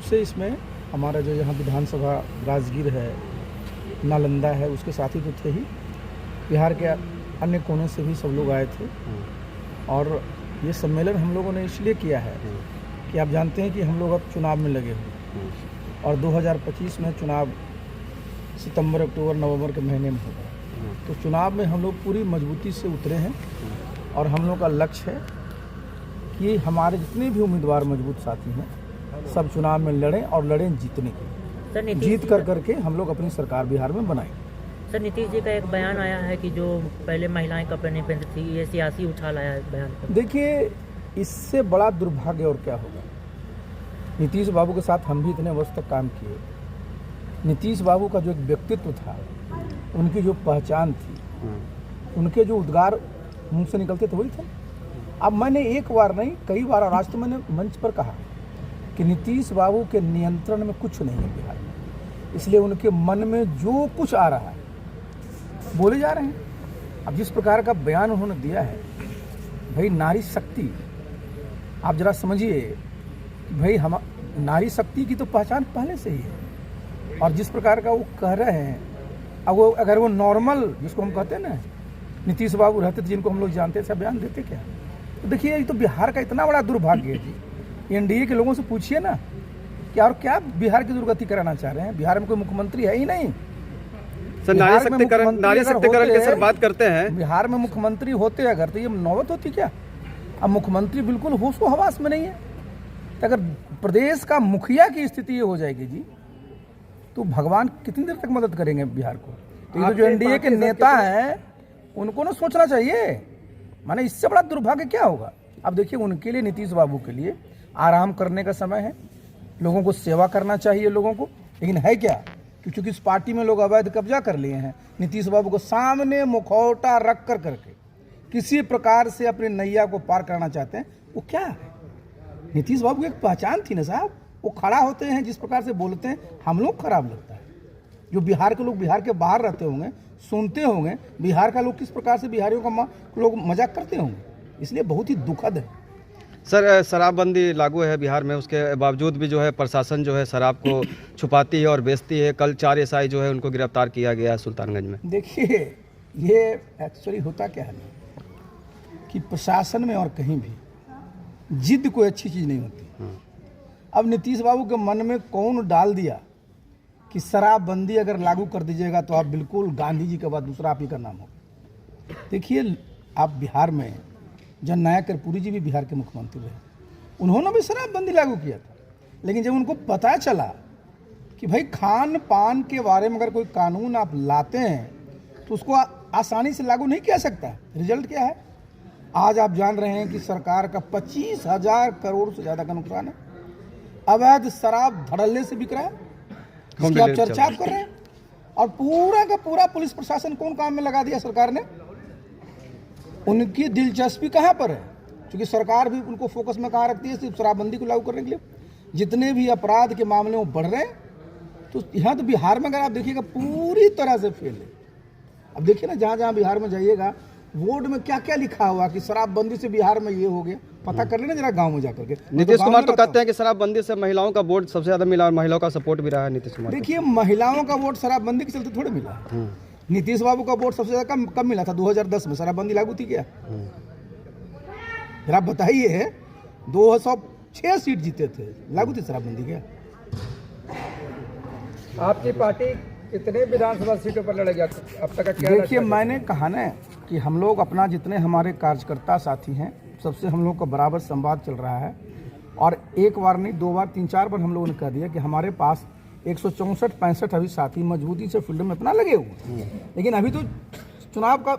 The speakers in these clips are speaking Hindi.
से इसमें हमारा जो यहाँ विधानसभा राजगीर है, नालंदा है, उसके साथी तो थे ही, बिहार के अन्य कोने से भी सब लोग आए थे। और ये सम्मेलन हम लोगों ने इसलिए किया है कि आप जानते हैं कि हम लोग अब चुनाव में लगे हुए और 2025 में चुनाव सितंबर, अक्टूबर, नवंबर के महीने में होगा। तो चुनाव में हम लोग पूरी मजबूती से उतरे हैं और हम लोग का लक्ष्य है कि हमारे जितने भी उम्मीदवार मजबूत साथी हैं सब चुनाव में लड़ें और लड़ें जीतने के लिए। जीत करके हम लोग अपनी सरकार बिहार में बनाएं। सर, नीतीश जी का एक बयान आया है कि जो पहले महिलाएं कपड़े नहीं पहनती थी, ये सियासी उछाल आया है बयान पर। देखिए, इससे बड़ा दुर्भाग्य और क्या होगा। नीतीश बाबू के साथ हम भी इतने वर्ष तक काम किए। नीतीश बाबू का जो एक व्यक्तित्व था, उनकी जो पहचान थी, उनके जो उद्गार मुंह से निकलते थे वही थे। अब मैंने एक बार नहीं कई बार, और आज तो मैंने मंच पर कहा कि नीतीश बाबू के नियंत्रण में कुछ नहीं है बिहार में, इसलिए उनके मन में जो कुछ आ रहा है बोले जा रहे हैं। अब जिस प्रकार का बयान उन्होंने दिया है, भाई नारी शक्ति, आप जरा समझिए, भाई हम नारी शक्ति की तो पहचान पहले से ही है। और जिस प्रकार का वो कह रहे हैं, अब वो अगर वो नॉर्मल जिसको हम कहते हैं ना, नीतीश बाबू रहते थे जिनको हम लोग जानते थे, बयान देते क्या? तो देखिए, ये तो बिहार का इतना बड़ा दुर्भाग्य है जी। एनडीए के लोगों से पूछिए ना कि और क्या बिहार की दुर्गति कराना चाह रहे हैं। बिहार में कोई मुख्यमंत्री है ही नहीं। सर, नारी शक्तिकरण की सर बात करते हैं। बिहार में मुख्यमंत्री होते अगर तो ये नौबत होती क्या? अब मुख्यमंत्री बिल्कुल होशो हवास में नहीं है। तो अगर प्रदेश का मुखिया की स्थिति ये हो जाएगी जी, तो भगवान कितनी देर तक मदद करेंगे बिहार को? तो ये जो एनडीए के नेता हैं उनको ना सोचना चाहिए। माने इससे बड़ा दुर्भाग्य क्या होगा? अब देखिए, उनके लिए, नीतीश बाबू के लिए आराम करने का समय है, लोगों को सेवा करना चाहिए लोगों को। लेकिन है क्या कि चूंकि इस पार्टी में लोग अवैध कब्जा कर लिए हैं, नीतीश बाबू को सामने मुखौटा रख कर करके किसी प्रकार से अपनी नैया को पार करना चाहते हैं। वो क्या है? नीतीश बाबू की एक पहचान थी ना साहब। वो खड़ा होते हैं, जिस प्रकार से बोलते हैं, हम लोग खराब लगता है। जो बिहार के लोग बिहार के बाहर रहते होंगे, सुनते होंगे बिहार का लोग किस प्रकार से बिहारियों का लोग मजाक करते होंगे, इसलिए बहुत ही दुखद है। सर, शराबबंदी लागू है बिहार में, उसके बावजूद भी जो है प्रशासन जो है शराब को छुपाती है और बेचती है। कल 4 एसआई जो है उनको गिरफ्तार किया गया है सुल्तानगंज में। देखिए, ये एक्चुअली होता क्या है कि प्रशासन में और कहीं भी जिद कोई अच्छी चीज़ नहीं होती। अब नीतीश बाबू के मन में कौन डाल दिया कि शराबबंदी अगर लागू कर दीजिएगा तो आप बिल्कुल गांधी जी के बाद दूसरा आप ही का नाम होगा। देखिए, आप बिहार में जननायक कर्पूरी जी भी बिहार के मुख्यमंत्री रहे, उन्होंने भी शराबबंदी लागू किया था। लेकिन जब उनको पता चला कि भाई खान पान के बारे में अगर कोई कानून आप लाते हैं तो उसको आसानी से लागू नहीं किया सकता। रिजल्ट क्या है? आज आप जान रहे हैं कि सरकार का 25,000 करोड़ से ज़्यादा का नुकसान है। अवैध शराब धड़ल्ले से बिक रहा है, जिसकी आप चर्चा आप कर रहे हैं। और पूरा का पूरा पुलिस प्रशासन कौन काम में लगा दिया सरकार ने? उनकी दिलचस्पी कहाँ पर है? क्योंकि सरकार भी उनको फोकस में कहाँ रखती है? सिर्फ शराबबंदी को लागू करने के लिए। जितने भी अपराध के मामले वो बढ़ रहे हैं, तो यहाँ तो बिहार में अगर आप देखिएगा पूरी तरह से फेल है। अब देखिए ना, जहाँ जहाँ बिहार में जाइएगा, बोर्ड में क्या क्या लिखा हुआ कि शराबबंदी से बिहार में ये हो गया। पता कर लेना जरा गाँव में जाकर के। नीतीश कुमार तो कहते हैं कि शराबबंदी से महिलाओं का वोट सबसे ज्यादा मिला और महिलाओं का सपोर्ट भी रहा है नीतीश कुमार। देखिए, महिलाओं का वोट शराबबंदी के चलते थोड़े मिला। नीतीश बाबू का वोट सबसे ज्यादा कम मिला था 2010 में। शराबबंदी लागू थी क्या? जरा बताइए, 206 सीट जीते थे, लागू थी शराबबंदी क्या? आपकी पार्टी कितने विधानसभा सीटों पर लड़ेगी अब तक? देखिए, मैंने कहा ना कि हम लोग अपना, जितने हमारे कार्यकर्ता साथी हैं, सबसे हम लोग का बराबर संवाद चल रहा है। और एक बार नहीं, 2 बार 3-4 बार हम लोगों ने कह दिया कि हमारे पास 164-65 अभी साथी मजबूती से फील्ड में अपना लगे हुए। लेकिन अभी तो चुनाव का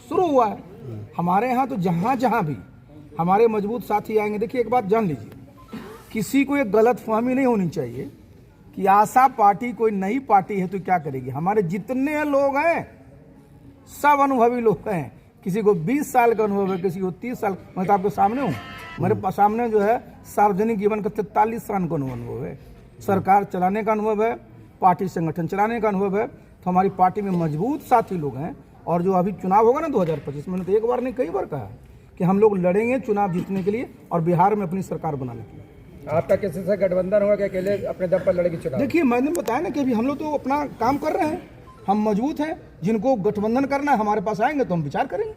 शुरू हुआ है। हमारे यहाँ तो जहाँ जहाँ भी हमारे मजबूत साथी आएंगे, देखिए एक बात जान लीजिए, किसी को एक गलत फहमी नहीं होनी चाहिए कि आशा पार्टी कोई नई पार्टी है तो क्या करेगी। हमारे जितने लोग हैं सब अनुभवी लोग हैं। किसी को 20 साल का अनुभव है, किसी को 30 साल। मैं तो आपके सामने हूँ, मेरे सामने जो है सार्वजनिक जीवन का 43 साल का अनुभव है, सरकार चलाने का अनुभव है, पार्टी संगठन चलाने का अनुभव है। तो हमारी पार्टी में मजबूत साथी लोग हैं। और जो अभी चुनाव होगा ना 2025 में, तो एक बार नहीं कई बार कहा कि हम लोग लड़ेंगे चुनाव जीतने के लिए और बिहार में अपनी सरकार बनाने के लिए। आपका किसी से गठबंधन होगा कि अकेले अपने दम पर लड़ेगी चुनाव? देखिए मैंने बताया ना कि अभी हम लोग तो अपना काम कर रहे हैं, हम मजबूत हैं। जिनको गठबंधन करना है हमारे पास आएंगे तो हम विचार करेंगे।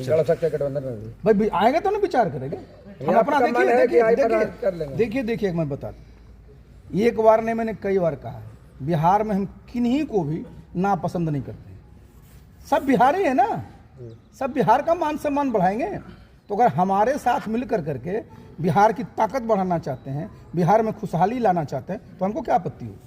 लड़ सकते हैं गठबंधन में भी? भाई आएंगे तो ना विचार करेंगे हम अपना। आपका मन है कि आई पर राज कर लेंगे? देखिए मैं बताता हूं। एक बार नहीं, मैंने कई बार कहा है, बिहार में हम किन्हीं को भी नापसंद नहीं करते हैं। सब बिहारी है ना, सब बिहार का मान सम्मान बढ़ाएंगे। तो अगर हमारे साथ मिलकर करके बिहार की ताकत बढ़ाना चाहते हैं, बिहार में खुशहाली लाना चाहते हैं, तो हमको क्या आपत्ति होगी?